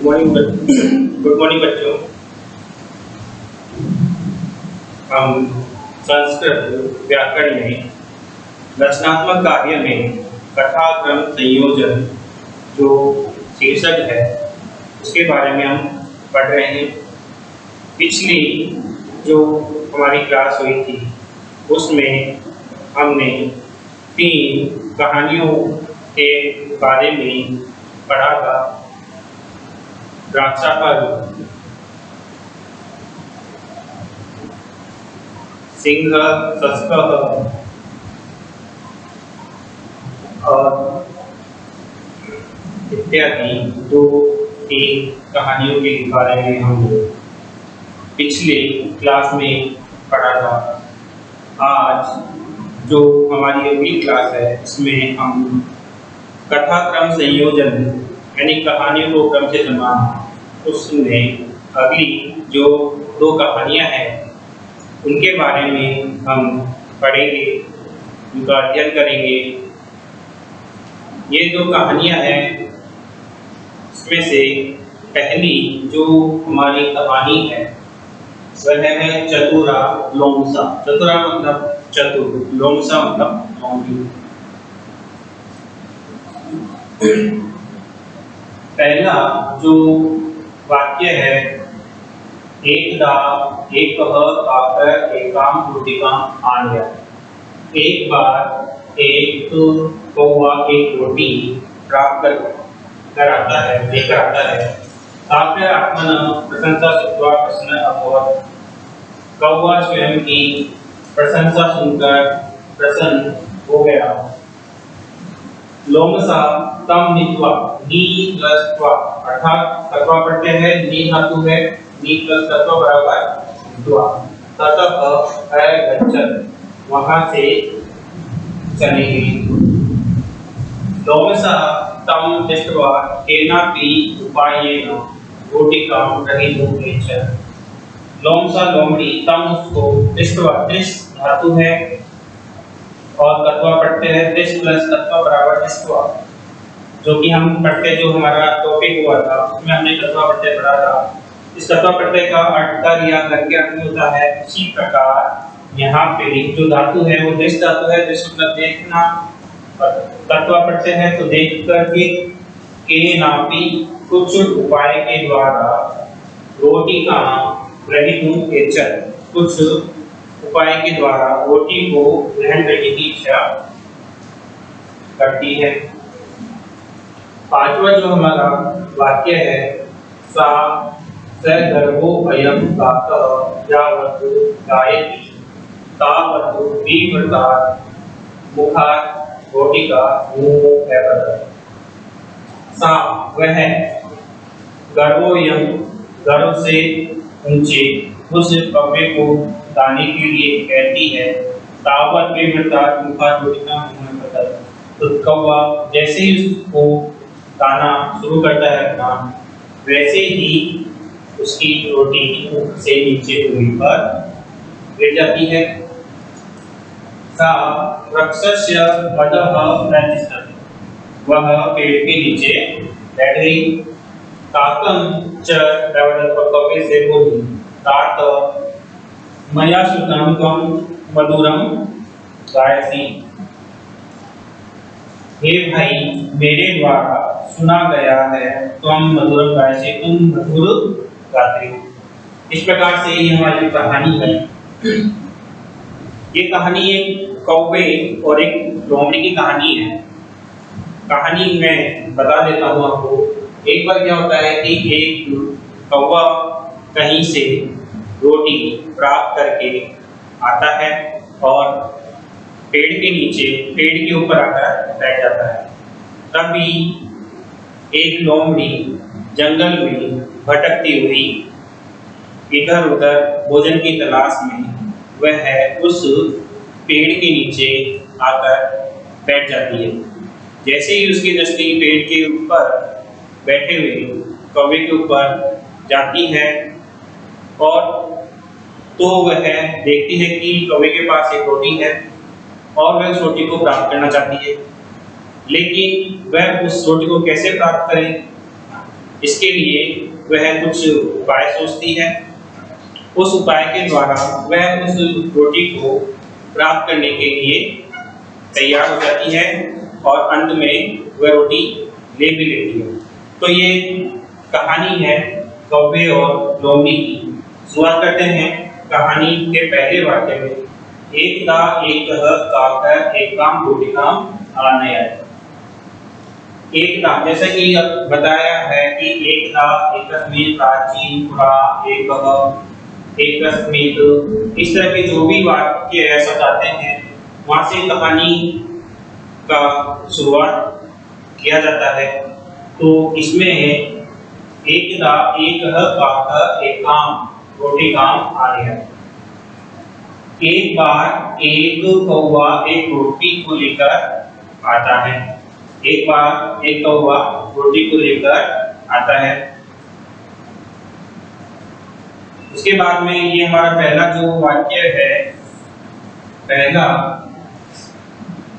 Good morning बच्चों। हम संस्कृत व्याकरण में रचनात्मक कार्य में कथा क्रम संयोजन जो शीर्षक है उसके बारे में हम पढ़ रहे हैं। पिछली जो हमारी क्लास हुई थी उसमें हमने 3 कहानियों के बारे में पढ़ा था। द्राक्षाफल, सिंह, शस्त्र और इत्यादि 2-3 कहानियों के बारे में हम पिछले क्लास में पढ़ा था। आज जो हमारी अगली क्लास है इसमें हम कथा क्रम संयोजन यानी कहानियों को क्रम से जमाना, उसमें अगली जो 2 कहानियां हैं उनके बारे में हम पढ़ेंगे, उनका अध्ययन करेंगे। ये 2 कहानियां हैं, इसमें से पहली जो हमारी कहानी है वह है चतुरा लोमसा। चतुरा मतलब चतुर, लोमसा मतलब लोमड़ी। पहला जो वाक्य है, एकदा एक आकर एकाम रोटिकाम आन गया। एक बार एक कौवा एक रोटी प्राप्त कर आता है, लेकर आता है। ताप्य आत्मन प्रशंसा सुनवा प्रसन्न अभवत्। कौवा स्वयं की प्रशंसा सुनकर प्रसन्न हो गया। लोमसा तम नीत्वा, नी प्लस त्वा अर्थात तत्वा पढ़ते हैं, नी धातु है, नी प्लस तत्वा बराबर त्वा। ततः गच्छत्, वहां से चले गए। लोमसा तम दृष्ट्वा केनापि उपायेन रोटिकां ग्रहीतुम् ऐच्छत्। लोमसा लोमड़ी तम उसको दृष्ट्वा, दृष्ट धातु है और तत्वा पढ़ते हैं, दृष्ट प्लस तत्वा बराबर दृष्ट्वा, जो कि हम पढ़ते जो हमारा टॉपिक हुआ था उसमें हमने तत्वा प्रत्यय पढ़ा था। इस तत्वा प्रत्यय का अर्थ कर या करके अर्थ होता है। इसी प्रकार यहाँ पे जो धातु है वो दृष्ट धातु है, दृष्ट मतलब देखना, तत्वा प्रत्यय है तो देख करके, के नापी कुछ उपाय के द्वारा रोटी का ग्रहीतुम् ऐच्छत्, कुछ उपाय के द्वारा रोटी को ग्रहण करने की इच्छा करती है। 5वां जो हमारा वाक्य है, सा गर्भो अयम गातः यावत् गायति तावत् विव्रतात् मुखात् रोटिका मुमुक्षैवत्। सा वह गर्भोयम गर्भ से ऊंचे उस कौवे को दाने के लिए कहती है। तावत् विव्रतात् मुखात् रोटिका मुमुक्षैवत्। तो कौवा जैसे ही उसको दाना शुरू करता है अपना, वैसे ही उसकी रोटी मुख से नीचे दूरी पर गिर जाती है। सा वृक्षस्य अधः प्रतिष्ठति, वह पेड़ के नीचे बैठ गई। तातं च कौवे से बोली, तात मया श्रुतं त्वं मधुरं गायसि। हे भाई, मेरे द्वारा सुना गया है, तुम मधुरम गायसि, तुम मधुर गाते हो। इस प्रकार से ये हमारी कहानी है। ये कहानी एक कौवे और एक लोमड़ी की कहानी है। कहानी मैं बता देता हूँ आपको। एक बार क्या होता है कि एक कौवा कहीं से रोटी प्राप्त करके आता है और पेड़ के नीचे, पेड़ के ऊपर आकर बैठ जाता है। तभी एक लोमड़ी जंगल में भटकती हुई इधर उधर भोजन की तलाश में वह उस पेड़ के नीचे आकर बैठ जाती है। जैसे ही उसकी दृष्टि पेड़ के ऊपर बैठे हुए कौवे के ऊपर जाती है और तो वह देखती है कि कौवे के पास एक रोटी है और वह उस रोटी को प्राप्त करना चाहती है। लेकिन वह उस रोटी को कैसे प्राप्त करे, इसके लिए वह कुछ उपाय सोचती है। उस उपाय के द्वारा वह उस रोटी को प्राप्त करने के लिए तैयार हो जाती है और अंत में वह रोटी ले भी लेती है। तो ये कहानी है कौवे और लोमड़ी की। शुरुआत करते हैं कहानी के पहले वाक्य में। एक था एक काकर एक काम रोटी काम आने आए। एक था जैसा कि बताया है कि एक था एक में प्राचीन पुरा एक स्मित, इस तरह के जो भी वाक्य ऐसा आते हैं वहां से कहानी का शुरुआत किया जाता है। तो इसमें एक था एक काकर एक काम रोटी काम आ गया। एक बार एक कौवा एक रोटी को लेकर आता है। एक बार एक कौवा रोटी को लेकर आता है। उसके बाद में ये हमारा पहला जो वाक्य है, पहला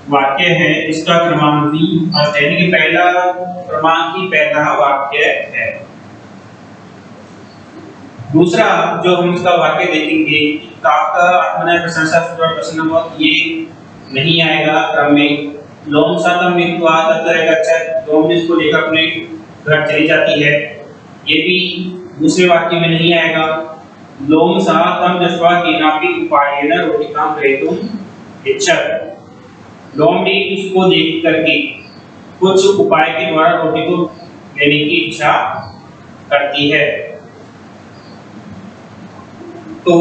वाक्य है इसका क्रमांक यानी कि पहला क्रमांक की पहला वाक्य है। दूसरा जो हम इसका वाक्य देखेंगे काका आत्मना प्रशंसा प्रश्न ये नहीं आएगा क्रम में। लोम सातम मित्वा तत्र गच्छत, लोम इसको लेकर अपने घर चली जाती है, ये भी दूसरे वाक्य में नहीं आएगा। लोम सातम दशवा केनापि उपायेन रोटिकां ग्रहीतुम् इच्छत, लोमड़ी उसको देख करके कुछ उपाय के द्वारा रोटी को लेने की इच्छा करती है। तो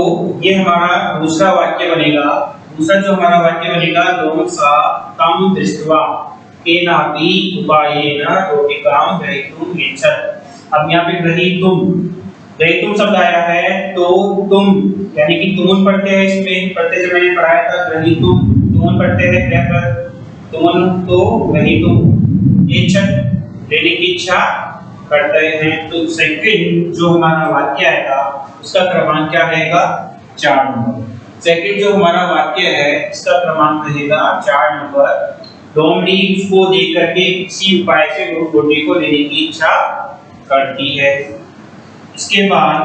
ये हमारा दूसरा वाक्य बनेगा। दूसरा जो हमारा वाक्य बनेगा लोम सा तम दृष्ट्वा केनापि उपायेन रोटिकां ग्रहीतुम् इच्छत। अब यहाँ पे ग्रहीतुम शब्द आया है तो तुम यानी कि तुम पढ़ते हैं, इसमें पढ़ते जब मैंने पढ़ाया था ग्रहीतुम तुम पढ़ते हैं क्रिया पर तुम, तो ग्रहीतुम इच्छत लेने की इच्छा करते हैं। तो सेकंड जो हमारा वाक्य आएगा उसका क्रमांक क्या रहेगा 4 नंबर। सेकंड जो हमारा वाक्य है इसका क्रमांक रहेगा 4 नंबर। लोमड़ी उसको देख करके किसी उपाय से रोटी को लेने की इच्छा करती है। इसके बाद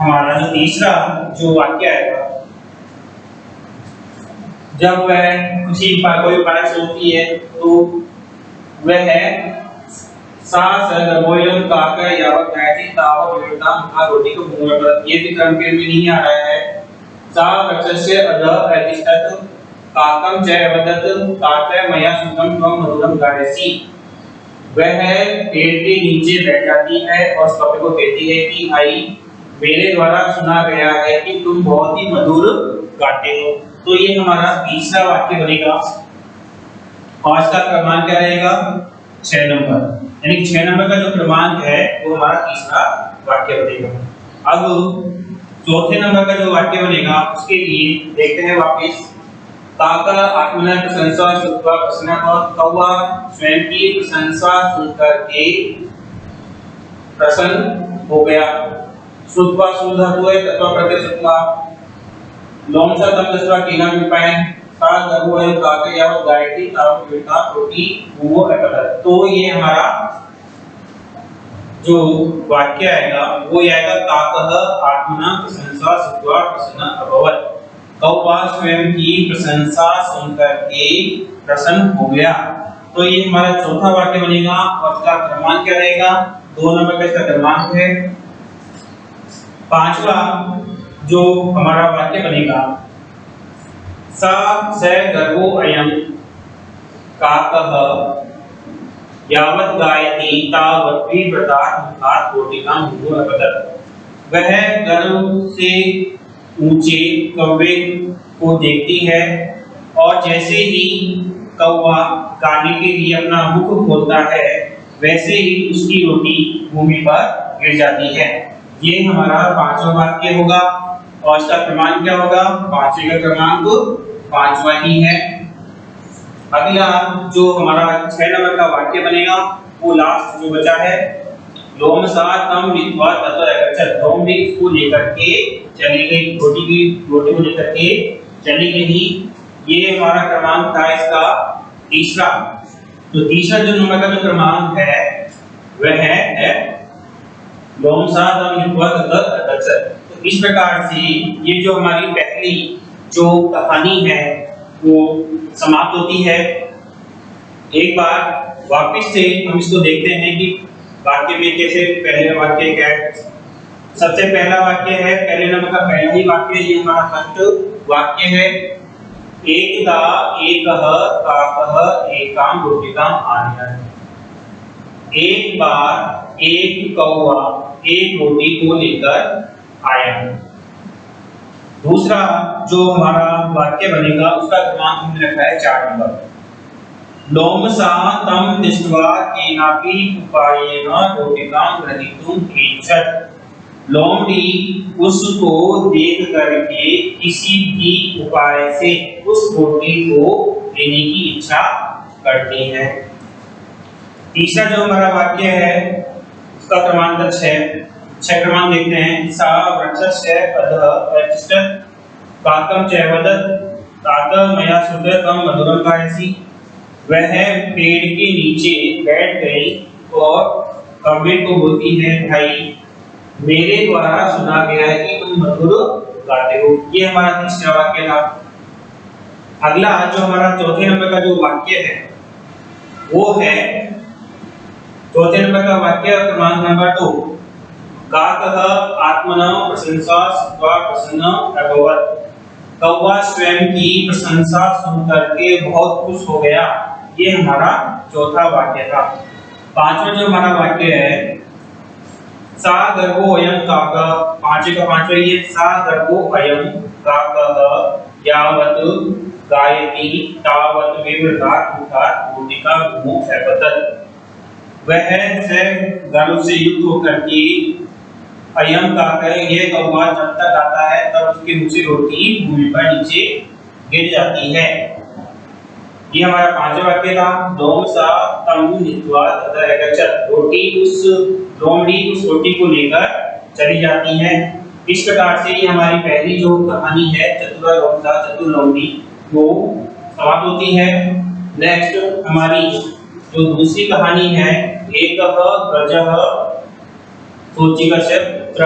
हमारा जो तीसरा जो वाक्य आएगा, जब वह किसी कोई उपाय सोचती है तो वह है सा सर्वोयम काकर यावत गायत्री तावत विरता मुखा रोटी को मुंह में पड़त। ये भी क्रम के में नहीं आ रहा है। सा वक्षस्य अध प्रतिष्ठत काकम च अवदत काकर मया सुतम त्वं मधुरम गायसी। वह पेड़ के नीचे बैठ जाती है और कौवे को कहती है कि आई मेरे द्वारा सुना गया है कि तुम बहुत ही मधुर गाते हो। तो ये हमारा तीसरा वाक्य बनेगा और इसका क्रमांक क्या रहेगा 6 नंबर। यानी 6 नंबर का जो क्रमांक है वो हमारा तीसरा वाक्य बनेगा। अब चौथे नंबर का जो वाक्य बनेगा उसके लिए देखते हैं वापस। काका आत्मना प्रशंसा सुनकर प्रसन्न और कौवा स्वयं की प्रशंसा सुनकर के प्रसन्न हो गया। सुधवा सुधा हुए तत्व प्रत्यय सुधवा लोम सा तम दसवा कीना विपाय सा गरु है काके या गायत्री ताव बेटा रोटी वो अकल। तो ये हमारा जो वाक्य आएगा वो आएगा काकह आत्मना प्रशंसा सुधवा प्रसन्न अभवत। कौवा स्वयं की प्रशंसा सुनकर के प्रसन्न हो गया। तो ये हमारा चौथा वाक्य बनेगा और इसका क्रमांक क्या रहेगा 2 नंबर का इसका क्रमांक है। पांचवा जो हमारा वाक्य बनेगा सा स गर्भो अयम काकः यावत गायति तावत विव्रतात् मुखात् रोटिकां मुहुः अपतत। वह गर्भ से ऊंचे कौवे को देखती है और जैसे ही कौवा खाने के लिए अपना मुख खोलता है वैसे ही उसकी रोटी भूमि पर गिर जाती है। ये हमारा पांचवा वाक्य होगा और इसका क्रमांक क्या होगा 5वें का क्रमांक 5वां ही है। अगला जो हमारा 6 नंबर का वाक्य बनेगा वो लास्ट जो बचा है लोम सा तम विद्वा तत्व गच्छत। लोम भी इसको लेकर के चली गई, रोटी को लेकर के चली गई। ये हमारा क्रमांक था इसका तीसरा। तो तीसरा जो नंबर का जो क्रमांक है वह है लोमसा तम हित्वा तत गच्छत्। तो इस प्रकार से ये जो हमारी पहली जो कहानी है वो समाप्त होती है। एक बार वापस से हम इसको देखते हैं कि वाक्य में कैसे पहले वाक्य क्या है। सबसे पहला वाक्य है, पहले नंबर का पहला ही वाक्य, ये हमारा फर्स्ट वाक्य है। एकदा एकः काकः एकां रोटिकां आनयत्। एक बार एक कौवा एक रोटी को लेकर आया। दूसरा जो हमारा वाक्य बनेगा उसका क्रमांक हमने रखा है 4 नंबर। लोमसा तम दृष्ट्वा केनापि उपायेन रोटिकां ग्रहीतुम् ऐच्छत्। लोमड़ी उसको देख करके किसी भी उपाय से उस रोटी को लेने की इच्छा करती है। तीसरा जो हमारा वाक्य है उसका क्रमांक 6 क्रमांक देखते हैं। सा वृक्षस्य अधः प्रतिष्ठत् काकं च वदत् तात मया श्रुतं मधुरं गायसि। वह पेड़ के नीचे बैठ गई और कौवे को बोलती है, भाई मेरे द्वारा सुना गया है कि तुम मधुर गाते हो। ये हमारा तीसरा वाक्य था। अगला जो हमारा चौथे नंबर का जो वाक्य है वो है, चौथे नंबर का वाक्य क्रमांक नंबर 2। काकः आत्मनः प्रशंसा श्रुत्वा प्रसन्नः अभवत्। कौवा स्वयं की प्रशंसा सुन करके बहुत खुश हो गया। ये हमारा चौथा वाक्य था। पांचवा जो हमारा वाक्य है, सा गर्भो अयं काकः, पांचवे का पांचवा ये, सा गर्भो अयं काकः यावत् गायति तावत् विवृतात् मुखात् रोटिका विमुक्षेपतत्। वह से गर्भ से युक्त होकर के अयं काकः ये कौवा जब तक आता है तब उसके मुंह से रोटी भूमि पर नीचे गिर जाती है। ये हमारा पांचवा वाक्य था। लोमसा तम हित्वा तत गच्छत्। लोमड़ी उस रोटी को लेकर चली जाती है। इस प्रकार से ये हमारी पहली जो कहानी है चतुर लोमसा चतुर लोमड़ी वो समाप्त होती है। नेक्स्ट हमारी जो दूसरी कहानी है, एकः गजः सोचिकस्य पुत्र।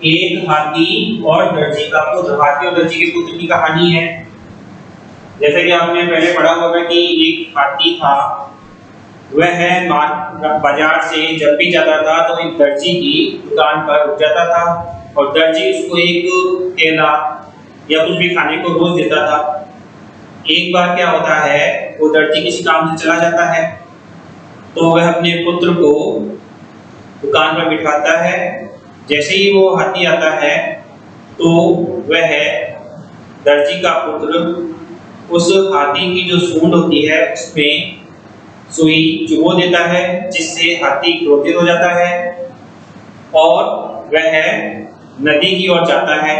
एक हाथी और दर्जी का पुत्र, हाथी और दर्जी के पुत्र की कहानी है। जैसे कि आपने पहले पढ़ा होगा कि एक हाथी था, वह बाजार से जब भी जाता था तो एक दर्जी की दुकान पर रुक जाता था और दर्जी उसको एक केला या कुछ भी खाने को रोज देता था। एक बार क्या होता है, वो दर्जी किसी काम से चला जाता है तो वह अपने पुत्र को दुकान पर बिठाता है। जैसे ही वो हाथी आता है तो वह दर्जी का पुत्र उस हाथी की जो सूंड होती है उसमें सुई चुभो देता है, जिससे हाथी क्रोधित हो जाता है और वह नदी की ओर जाता है।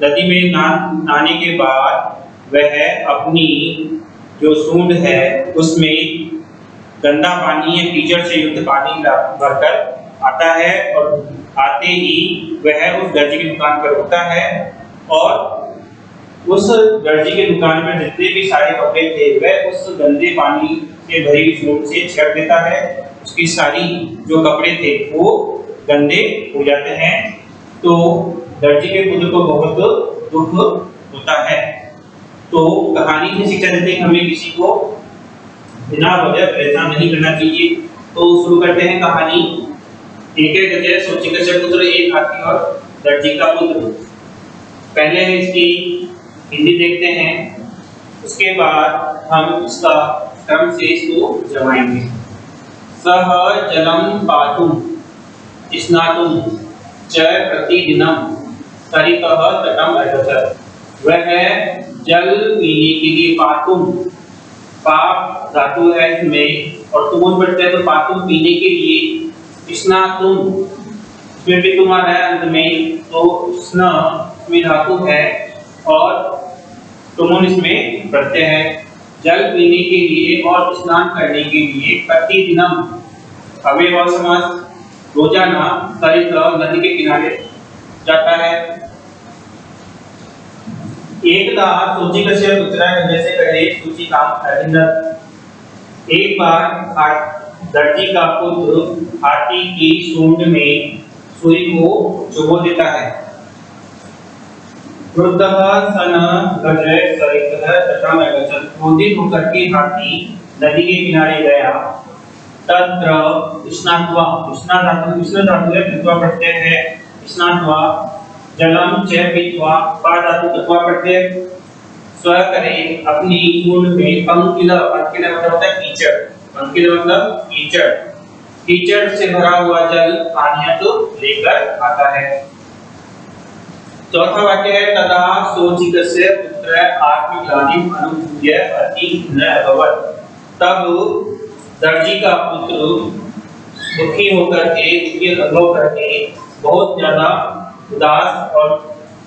नदी में नहाने के बाद वह अपनी जो सूंड है उसमें गंदा पानी या कीचड़ से युक्त पानी भरकर आता है और आते ही वह उस दर्जी की दुकान पर रुकता है और उस दर्जी के दुकान में जितने भी सारे कपड़े थे वह उस गंदे पानी से भरी हुई सूंड से छिड़क देता है। उसकी सारी जो कपड़े थे वो गंदे हो जाते हैं। तो दर्जी के पुत्र को बहुत दुख होता है। तो कहानी की शिक्षा देते हैं हमें किसी को बिना वजह परेशान नहीं करना चाहिए। तो शुरू करते हैं कहानी। एक गजह सोचिकस्य पुत्र, एक हाथी और दर्जी का पुत्र। पहले इसकी हिंदी देखते हैं, उसके बाद हम इसका क्रम से इसको जमाएंगे। सह जलम पातुम स्नातुम च प्रतिदिनम सरितः तटम अगच्छत्। वह जल पीने के लिए पातुम, पाप धातु है इसमें और तुम पढ़ते हैं तो पातुम पीने के लिए, स्नातुम इसमें भी तुम्हारा है अंत में तो स्न में धातु है और तुम इसमें प्रत्यय है। जल पीने के लिए और स्नान करने के लिए प्रतिदिनम अव्ययभाव समास रोजाना सरित नदी के किनारे जाता है। एकदा सोचिकस्य पुत्र, जैसे पहले सूची काम अरिंदत। एक बार दर्जी का पुत्र हाथी की सूंड में सुई को चुभो देता है। क्रुद्धः सन गजः सरितः तथा अगच्छत्। क्रोधित होकर के हाथी नदी के किनारे गया। तत्र स्नात्वा, स्ना धातु है, पित्वा प्रत्यय है, स्नात्वा जलम च पीत्वा, पा धातु तत्वा प्रत्यय, स्व करे अपनी मूल में पंकिल, पंकिल मतलब होता है कीचड़, पंकिल मतलब कीचड़, कीचड़ से भरा हुआ जल पानीय तो लेकर आता है। चौथा वाक्य है तदा सोचिकस्य पुत्र आत्मग्लानिम् अनुभूय अति न अभवत्। तब दर्जी का पुत्र दुखी होकर के, दुखी अनुभव करके बहुत ज्यादा उदास और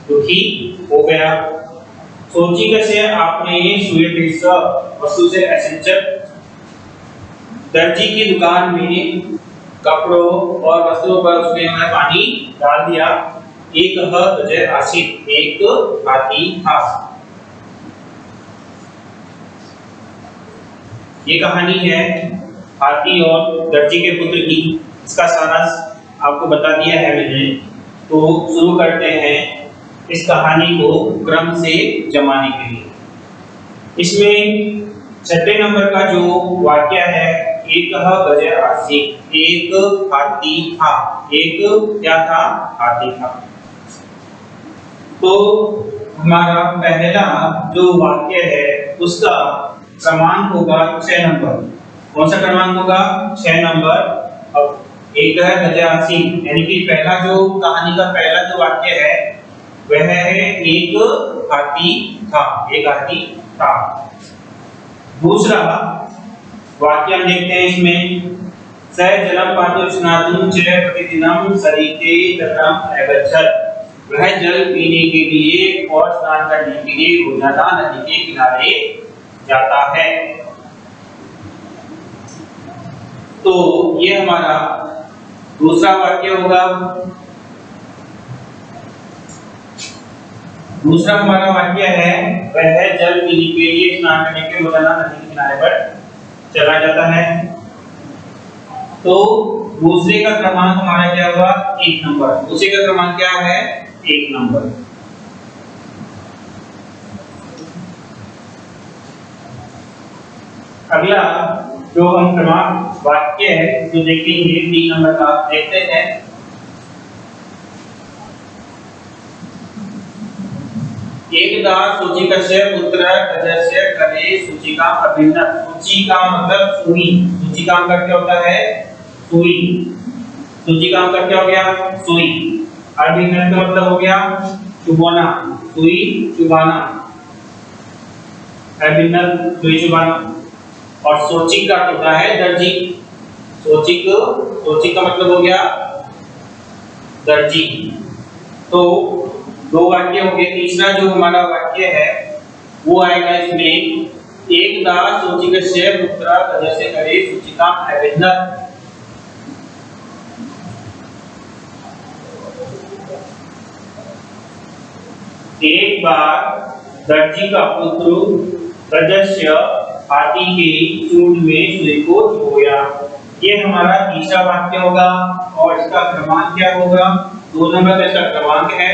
दुखी हो गया। सोचिकस्य आपने सुयेतिस वस्तु से ऐसिंचक, दर्जी की दुकान में कपड़ों और वस्तुओं पर उसने पानी डाल दिया। एक गजः आसीत्, एक हाथी था। ये कहानी है हाथी और दर्जी के पुत्र की। इसका सारांश आपको बता दिया है मैंने, तो शुरू करते हैं इस कहानी को क्रम से जमाने के लिए। इसमें छठे नंबर का जो वाक्य है, एक गजः आसीत्, एक हाथी था, एक क्या था, हाथी था। तो हमारा पहला जो वाक्य है उसका क्रमांक होगा 6 नंबर। कौन सा क्रमांक होगा? 6 नंबर। अब एक गजः आसीत् यानी कि पहला जो कहानी का पहला जो वाक्य है वह है एक हाथी था, एक हाथी था। दूसरा वाक्य हम देखते हैं इसमें, स जलम पातुं स्नातुं च प्रतिदिनं सरिते तटम् अगच्छत्। वह जल पीने के लिए और स्नान करने के लिए रोजाना नदी के किनारे जाता है। तो ये हमारा दूसरा वाक्य होगा। दूसरा हमारा वाक्य है वह जल पीने के लिए स्नान करने के लिए रोजाना नदी के किनारे पर चला जाता है। तो दूसरे का क्रमांक हमारा क्या हुआ? 1 नंबर। दूसरे का क्रमांक क्या है? 1 नंबर। अगला जो हम क्रमांक वाक्य है जो देखेंगे 3 नंबर का, देखते हैं। एकदा सूचिकस्य पुत्र गजस्य करे सूचिका अभिन्न। सूचिका मतलब सुई, सूचिका का क्या होता है? सुई। सूचिका का क्या हो गया? सुई। अभिन्न का मतलब हो गया चुबाना, सुई चुबाना, अभिन्न सुई चुबाना। और सोचिक का होता है दर्जी। सोचिक, सोचिक का मतलब हो गया दर्जी। तो 2 वाक्य हो गए। तीसरा जो हमारा वाक्य है वो आएगा इसमें, एकदा सूचिकस्य पुत्र गजस्य करे सूचिका अभिन्न। एक बार दर्जी का पुत्र गजस्य हाथी के सूंड में सुई को चुभोया। ये हमारा तीसरा वाक्य होगा और इसका क्रमांक क्या होगा? 2 नंबर का इसका क्रमांक है।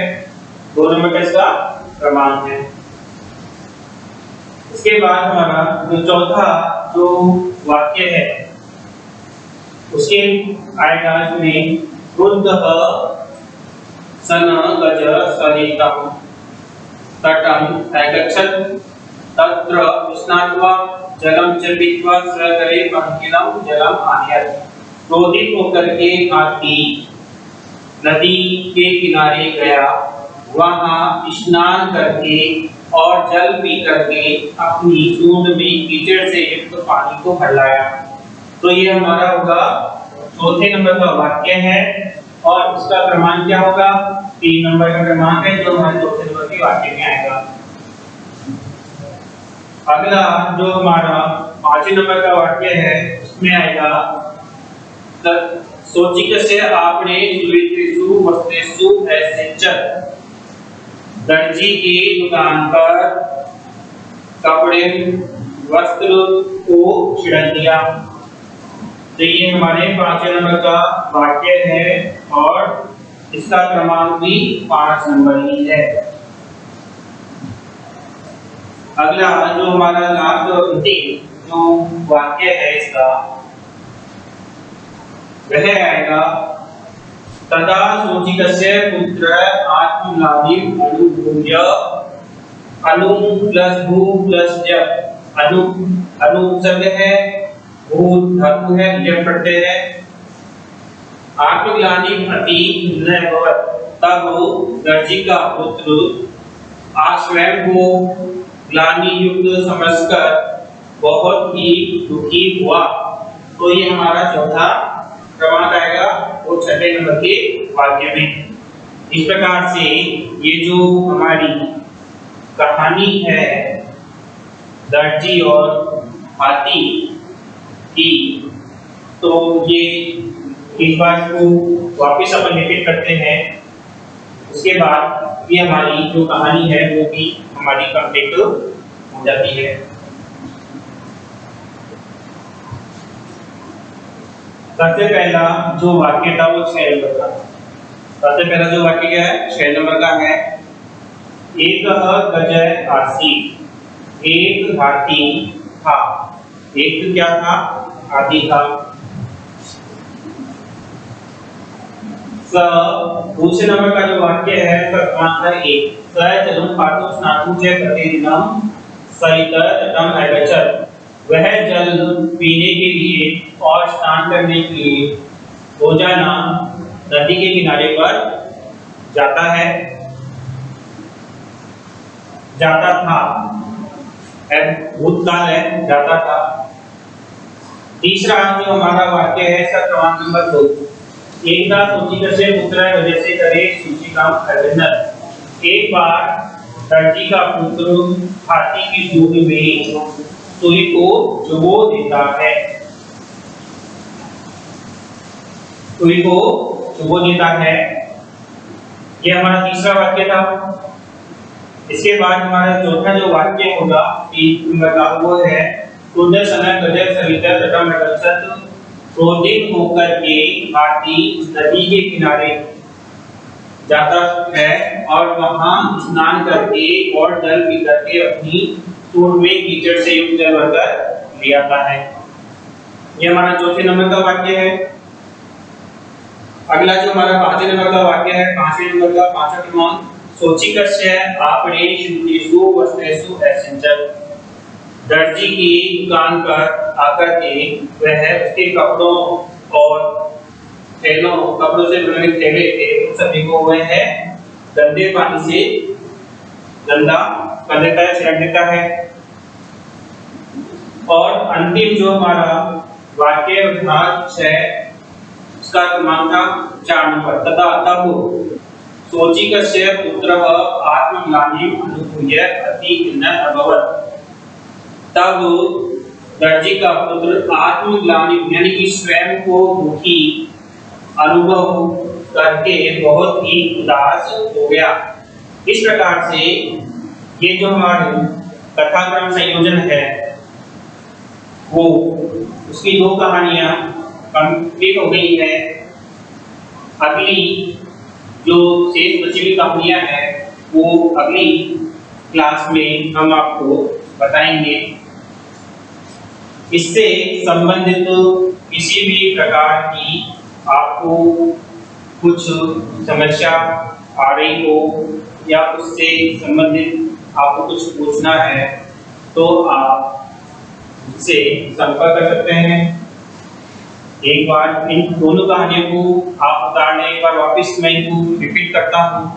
2 नंबर का इसका क्रमांक है। इसके बाद हमारा जो चौथा जो वाक्य है उसके आएगा इसमें, क्रुद्धः सन गजः सरितं तटम् अगच्छत्। तत्र स्नात्वा जलम च पीत्वा स्वकरे पंकिलं जलम आनयत्। क्रोधित होकर के हाथी नदी के किनारे गया, वहां स्नान करके और जल पी करके अपनी सूंड में कीचड़ से युक्त पानी को भर लाया। तो ये हमारा होगा चौथे नंबर का वाक्य है और इसका क्रमांक क्या होगा? 3 नंबर का क्रमांक है जो हमारे चौथे नंबर के वाक्य में आएगा। अगला जो हमारा 5वें नंबर का वाक्य है उसमें आएगा, सोचिकस्य आपने सुयेतिषु वस्त्रेषु ऐसिंचत्। दर्जी की दुकान पर कपड़े वस्त्र को छिड़क दिया। तो ये हमारे 5वें नंबर का वाक्य है और इसका क्रमांक भी 5 नंबर ही है। अगला जो हमारा लास्ट और अंतिम जो वाक्य है इसका वह आएगा तदा सूचितस्य पुत्र आत्मलाभिं अनुभूय अनु प्लस भू प्लस जब अनु शब्द है, भू धातु है, जब प्रत्यय है। आत्मग्लानि अति नभवत तब दर्जी का पुत्र स्वयं को ग्लानि युक्त समझकर बहुत ही दुखी हुआ। तो ये हमारा चौथा क्रमांक आएगा वो 6 नंबर के वाक्य में। इस प्रकार से ये जो हमारी कहानी है दर्जी और हाथी की, तो ये इस बात को वापस अपन रिपीट करते हैं। उसके बाद ये हमारी जो कहानी है वो भी हमारी कंप्लीट हो जाती है। सबसे पहला जो वाक्य था वो 6 नंबर का। सबसे पहला जो वाक्य क्या है 6 नंबर का है। एक गजय आसी, एक हाथी था। एक क्या था? हाथी था। दूसरे नंबर का जो वाक्य है उसका क्रमांक है 1। स चलुं पातु स्नातु च प्रतिदिनम सहित तटम अगच्छत्। वह जल पीने के लिए और स्नान करने के लिए रोजाना नदी के किनारे पर जाता है, जाता था। भूतकाल है, जाता था। तीसरा जो हमारा वाक्य है इसका क्रमांक नंबर 2। एकदा सूचिकस्य पुत्र वजसे करे सूचिकाम अभिनत। एक बार दर्जी का पुत्र हाथी की सूंड में सुई को चुभो देता है। सुई को चुभो देता है। ये हमारा तीसरा वाक्य था। इसके बाद हमारा चौथा जो वाक्य होगा वो है क्रोध समय गजर सविता तटम अगच्छत्। क्रोधित होकर के हाथी नदी के किनारे जाता है और वहां स्नान करके और जल पी करके अपनी सूंड में कीचड़ से युक्त जल भरकर ले आता है। ये हमारा चौथे नंबर का वाक्य है। अगला जो हमारा 5वें नंबर का वाक्य है, 5वें नंबर का 5वां क्रमांक सोचिकस्य आपणे शुद्धेषु वस्त्रेषु एसेंचर। दर्जी की दुकान पर आकर के वह उसके कपड़ों और थैलों, कपड़ों से बने थैले थे, उन सभी को वह है गंदे पानी से गंदा कर देता है, छिड़क देता है। और अंतिम जो हमारा वाक्य भाग 6 उसका क्रमांक था 4 नंबर। तथा तब सोचिकस्य पुत्रः आत्मग्लानिम् अनुभूय अति खिन्नः अभवत्। तब दर्जी का पुत्र आत्मग्लानि यानी कि स्वयं को दुखी अनुभव करके बहुत ही उदास हो गया। इस प्रकार से ये जो हमारे कथाक्रम संयोजन है वो उसकी 2 कहानियां कंप्लीट हो गई है। अगली जो शेष बची हुई कहानियां हैं वो अगली क्लास में हम आपको बताएंगे। इससे संबंधित किसी भी प्रकार की आपको कुछ समस्या आ रही हो या उससे संबंधित आपको कुछ पूछना है तो आप मुझसे संपर्क कर सकते हैं। एक बार इन दोनों कहानियों को आप उतारने एक बार वापस मैं इनको रिपीट करता हूँ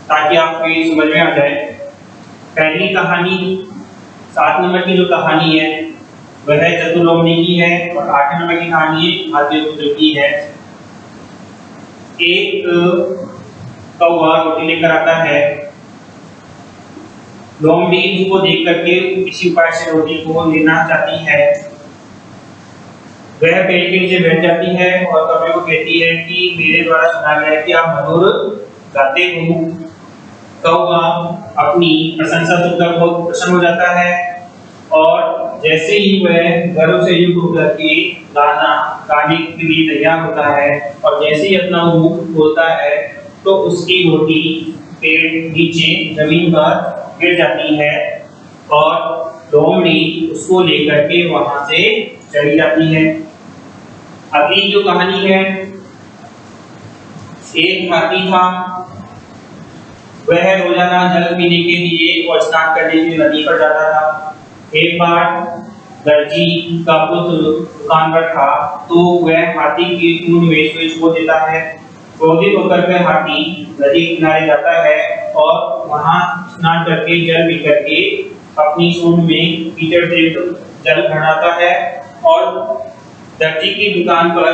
ताकि आपको ये समझ में आ जाए। पहली कहानी 7 नंबर की जो कहानी है वह चतुर्लोमनी की है और 8 नंबर की कहानी हाथी पुत्र की है। एक कौवा रोटी लेकर आता है। लोमड़ी उसको देख करके किसी उपाय से रोटी को लेना चाहती है। वह पेड़ के नीचे बैठ जाती है और कौवे को कहती है कि मेरे द्वारा सुना गया है कि आप मधुर गाते हो। कौवा अपनी प्रशंसा सुनकर बहुत प्रसन्न हो जाता है और जैसे ही वह गर्व से युक्त होकर के गाना गाने के लिए तैयार होता है और जैसे ही अपना मुंह खोलता है तो उसकी रोटी पेड़ नीचे जमीन पर गिर जाती है और लोमड़ी उसको लेकर के वहां से चली जाती है। अगली जो कहानी है, एक हाथी था, वह रोजाना जल पीने के लिए और स्नान करने के लिए नदी पर जाता था। एक बार दर्जी का पुत्र दुकान पर था तो वह हाथी की सूंड में सुई खो देता है। क्रोधित होकर वह हाथी नदी किनारे जाता है और वहां स्नान करके जल पी करके अपनी सूंड में कीचड़ से जल भराता है और दर्जी की दुकान पर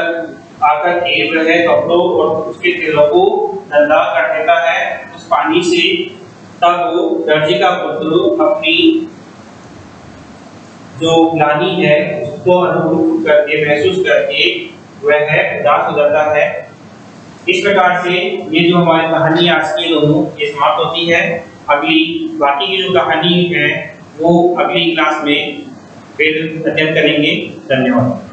आकर के वह कपड़ों और उसके तेलों को गंदा कर देता है उस पानी से। तब वो दर्जी का पुत्र अपनी जो ग्लानि है उसको अनुभव करके महसूस करके वह उदास हो जाता है। इस प्रकार से ये जो हमारी कहानी आज की दोनों ये समाप्त होती है। अगली बाकी की जो कहानी है वो अगली क्लास में फिर अध्ययन करेंगे। धन्यवाद।